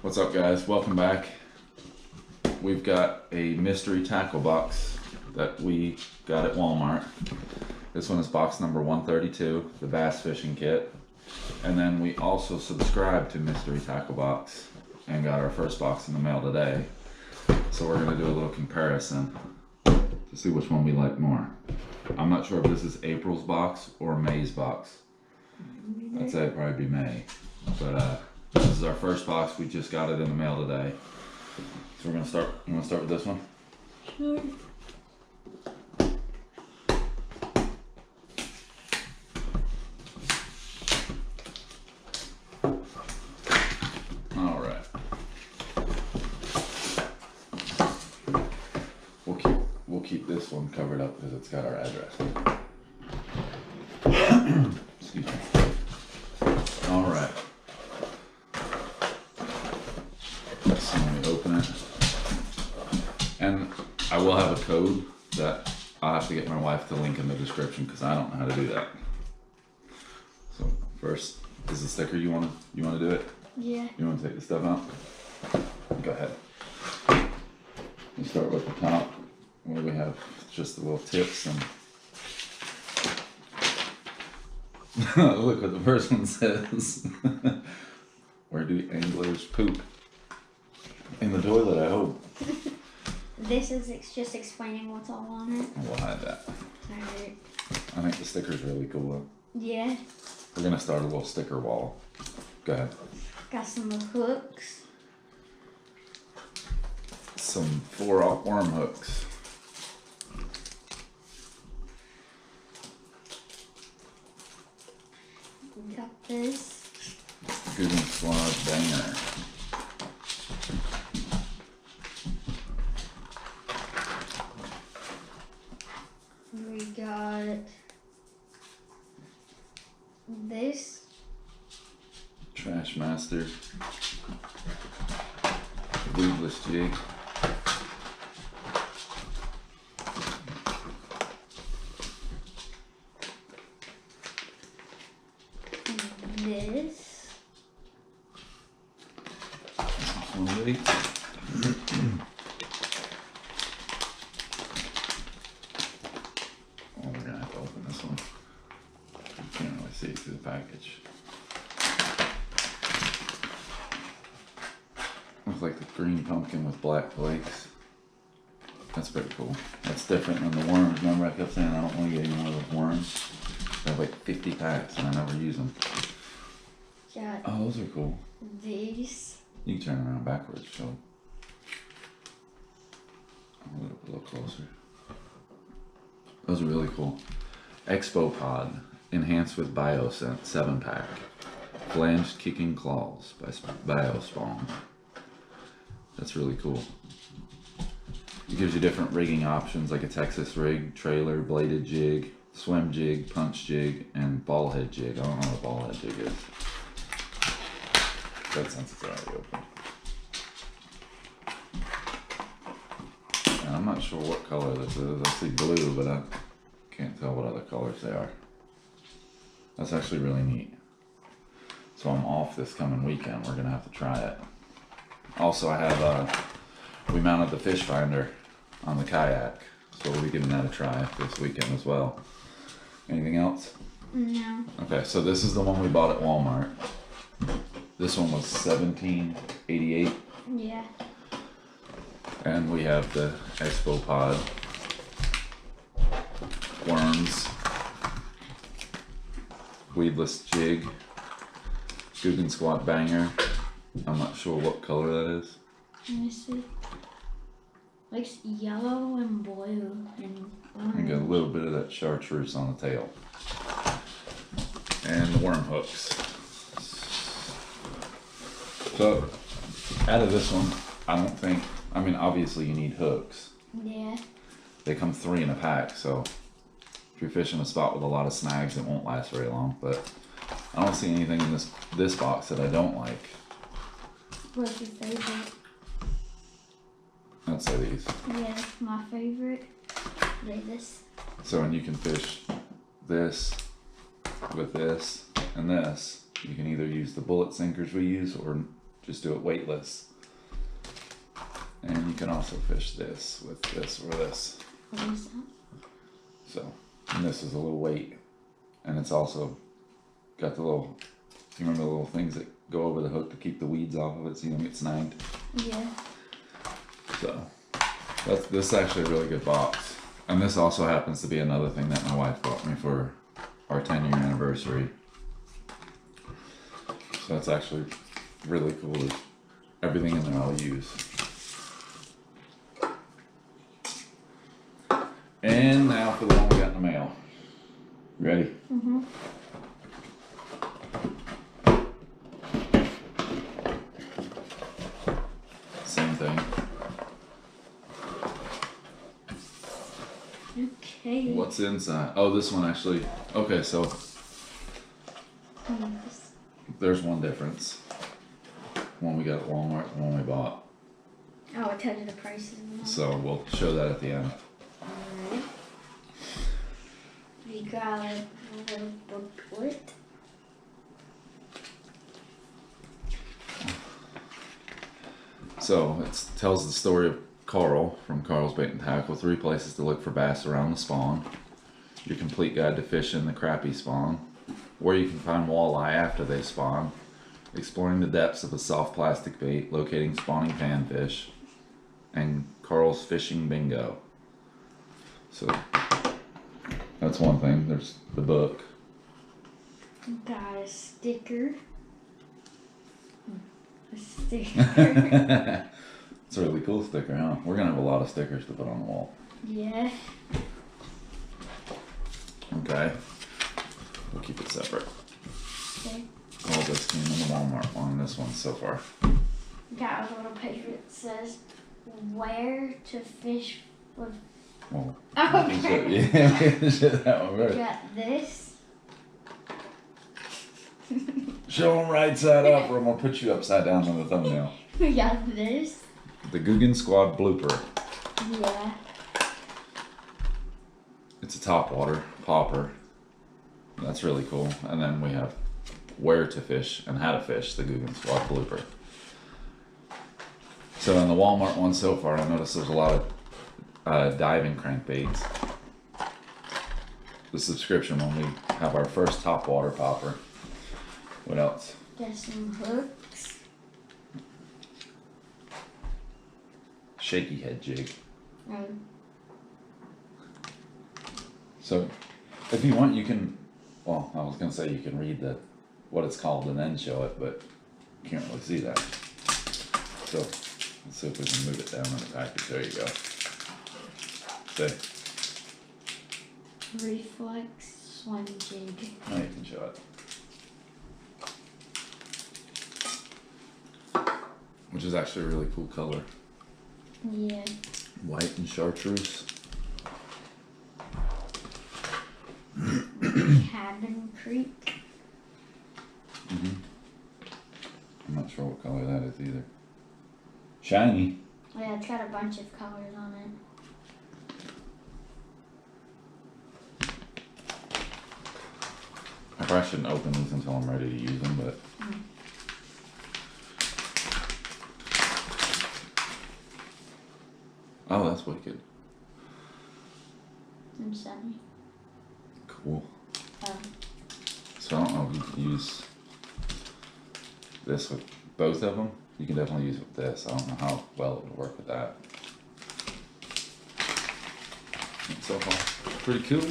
What's up, guys? Welcome back. We've got a mystery tackle box that we got at Walmart. This one is box number 132, the bass fishing kit. And then we also subscribed to Mystery Tackle Box and got our first box in the mail today. So we're gonna do a little comparison to see which one we like more. I'm not sure if this is April's box or May's box. I'd say it'd probably be May. But this is our first box. We just got it in the mail today. So we're gonna start. You wanna start with this one? Sure. All right. We'll keep this one covered up because it's got our address. Excuse me. All right. So let me open it. And I will have a code that I'll have to get my wife to link in the description because I don't know how to do that. So first, is the sticker you wanna do it? Yeah. You wanna take the stuff out? Go ahead. We start with the top. What do we have? Just the little tips and look what the first one says. Where do anglers poop? In the toilet, I hope. This is just explaining what's all on it. We'll hide that. Alright. I think the sticker's really cool. Yeah. We're gonna start a little sticker wall. Go ahead. Got some hooks. Some 4-aught worm hooks. We got this. Gooden Squad banger. We got this. Trash Master. Weedless jig. This. One weight. Oh, we're gonna have to open this one. You can't really see it through the package. Looks like the green pumpkin with black flakes. That's pretty cool. That's different than the worms. Remember I kept saying I don't want to get any more of those worms? I have like 50 packs and I never use them. Got Oh, those are cool. these. You can turn around backwards, show them. A little closer. Those are really cool. Expo Pod, enhanced with Bioscent, 7-pack. Flanged Kicking Claws by Biospawn. That's really cool. It gives you different rigging options like a Texas rig, trailer, bladed jig, swim jig, punch jig, and ball head jig. I don't know what a ball head jig is. But since it's already open. And I'm not sure what color this is. I see blue, but I can't tell what other colors they are. That's actually really neat. So I'm off this coming weekend. We're gonna have to try it. Also, I have we mounted the fish finder on the kayak, so we'll be giving that a try this weekend as well. Anything else? No. Okay, so this is the one we bought at Walmart. This one was $17.88, Yeah. and we have the Expo Pod worms, weedless jig, Googan Squad banger. I'm not sure what color that is. Let me see. Looks yellow and blue and And got a orange. little bit of that chartreuse on the tail. And the worm hooks. So, out of this one, I don't think, I mean, obviously you need hooks. Yeah. They come 3 in a pack, so if you're fishing a spot with a lot of snags, it won't last very long. But I don't see anything in this box that I don't like. What's your favorite? I'd say these. Yeah, my favorite. This. So when you can fish this with this and this, you can either use the bullet sinkers we use or Just do it weightless. And you can also fish this with this or this. What is that? So, and this is a little weight. And it's also got the little, you remember the little things that go over the hook to keep the weeds off of it so you don't get snagged? Yeah. So, this is actually a really good box. And this also happens to be another thing that my wife bought me for our 10-year anniversary. So it's actually really cool. There's everything in there I'll use. And now for the one we got in the mail. Ready? Mm-hmm. Same thing. Okay. What's inside? Oh, this one actually. Okay, so Yes. there's one difference. One we got at Walmart, the one we bought. Oh, I'll tell you the prices. Now. So we'll show that at the end. Alright. We got a little booklet. So it tells the story of Carl from Carl's Bait and Tackle. 3 places to look for bass around the spawn. Your complete guide to fishing the crappie spawn. Where you can find walleye after they spawn. Exploring the depths of a soft plastic bait. Locating spawning panfish. And Carl's Fishing Bingo. So that's one thing. There's the book. Got a sticker. A sticker. It's a really cool sticker, huh? We're gonna have a lot of stickers to put on the wall. Yeah. Okay. We'll keep it separate. Okay. All this came in the Walmart one, this one so far. Got a little paper that says where to fish with. Well, Okay. yeah, we can show that one We first. got this. Show them right side up or I'm gonna put you upside down on the thumbnail. We got this. The Guggen Squad blooper. Yeah. It's a topwater popper. That's really cool. And then we have where to fish and how to fish the Guggen Squad blooper. So in the Walmart one so far, I noticed there's a lot of diving crankbaits. The subscription one, we have our first topwater popper. What else? Got some hooks. Shaky head jig. Um, So if you want, you can, well, I was gonna say you can read what it's called and then show it, but you can't really see that. So let's see if we can move it down in the package. There you go. See, reflex swim jig. now you can show it. Which is actually a really cool color. Yeah. White and chartreuse. Cabin Creek. I'm not sure what color that is either. Shiny. Yeah, it's got a bunch of colors on it. I probably shouldn't open these until I'm ready to use them, but. Oh, that's wicked. And sunny. Cool. Um, So I don't know if you can use this with both of them. You can definitely use it with this. I don't know how well it would work with that. So far, pretty cool. so,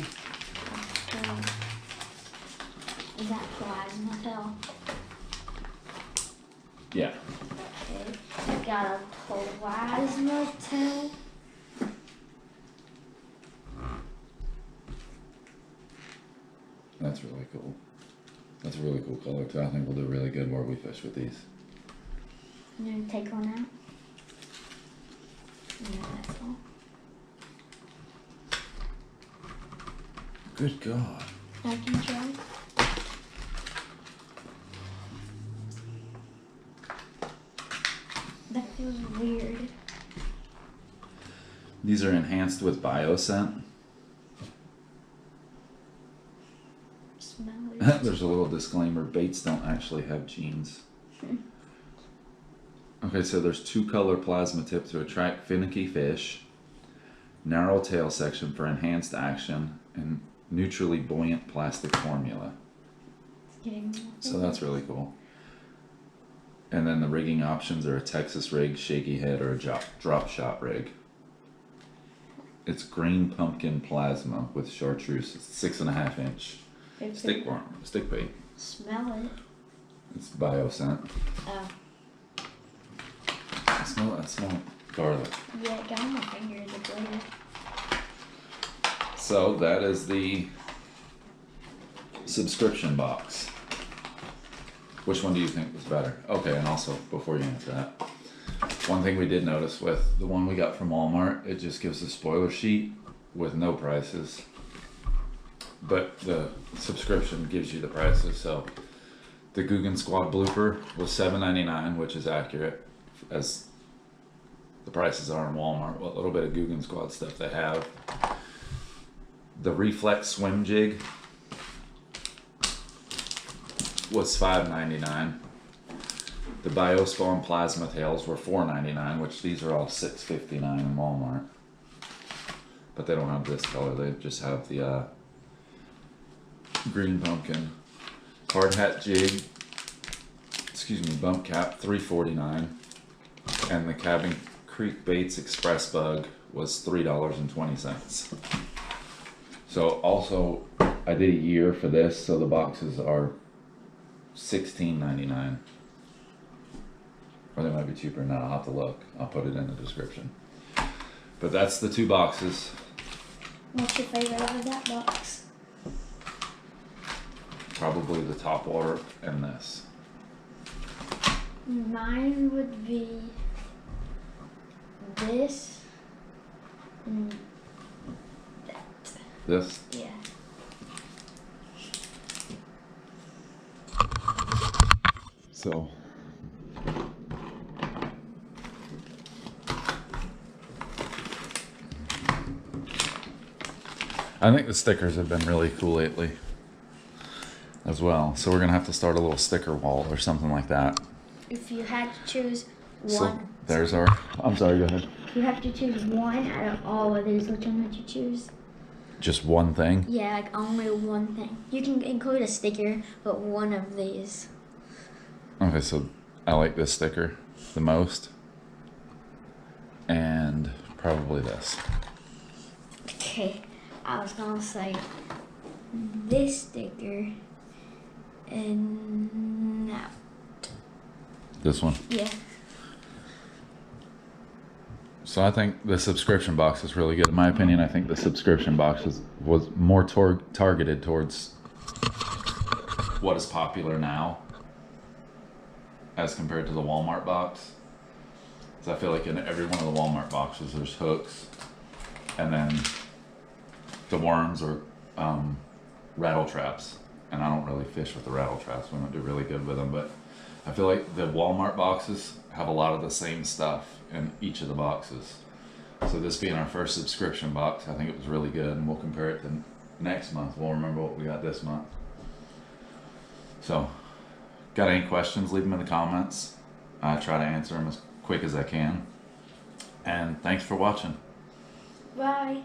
is that plasma tail? Yeah. Okay. We got a plasma tail. That's really cool. That's a really cool color too. I think we'll do really good where we fish with these. I'm gonna take one out. Yeah, that's all. Good God. I can try. That feels weird. These are enhanced with bioscent. Smell it. There's a little disclaimer, baits don't actually have genes. Okay, so there's 2-color plasma tip to attract finicky fish, narrow tail section for enhanced action, and neutrally buoyant plastic formula. So that's really cool. And then the rigging options are a Texas rig, shaky head, or a drop shot rig. It's green pumpkin plasma with chartreuse. It's 6.5 inch stick bait. Smell it. It's bioscent. Oh. I smell garlic. Yeah, it got on my finger the glitter. So that is the subscription box. Which one do you think was better? Okay, and also before you answer that, one thing we did notice with the one we got from Walmart, it just gives a spoiler sheet with no prices. But the subscription gives you the prices. So the Guggen Squad blooper was $7.99, which is accurate as the prices are in Walmart. What little bit of Guggen Squad stuff they have. The Reflex swim jig was $5.99. The Biospawn plasma tails were $4.99, which these are all $6.59 in Walmart. But they don't have this color, they just have the green pumpkin. Hard hat jig, bump cap, $3.49. And the Cabin Creek Baits Express Bug was $3.20. So also, I did a year for this, so the boxes are $16.99. Or they might be cheaper now, I'll have to look. I'll put it in the description. But that's the 2 boxes. What's your favorite out of that box? Probably the top water and this. Mine would be this and that. This? Yeah. So. I think the stickers have been really cool lately as well. So we're gonna have to start a little sticker wall or something like that. If you had to choose So one, there's our, I'm sorry, go ahead. if you have to choose one out of all of these, which one would you choose? Just one thing? Yeah, like only one thing. You can include a sticker, but one of these. Okay, so I like this sticker the most. And probably this. Okay, I was gonna say this sticker and that. This one. Yeah. So I think the subscription box is really good. In my opinion, I think the subscription box was more targeted towards what is popular now as compared to the Walmart box. So I feel like in every one of the Walmart boxes there's hooks, and then the worms or rattle traps. And I don't really fish with the rattle traps. We don't do really good with them, but I feel like the Walmart boxes have a lot of the same stuff in each of the boxes. So this being our first subscription box, I think it was really good, and we'll compare it to next month. We'll remember what we got this month. So, got any questions, leave them in the comments. I try to answer them as quick as I can. And thanks for watching. Bye.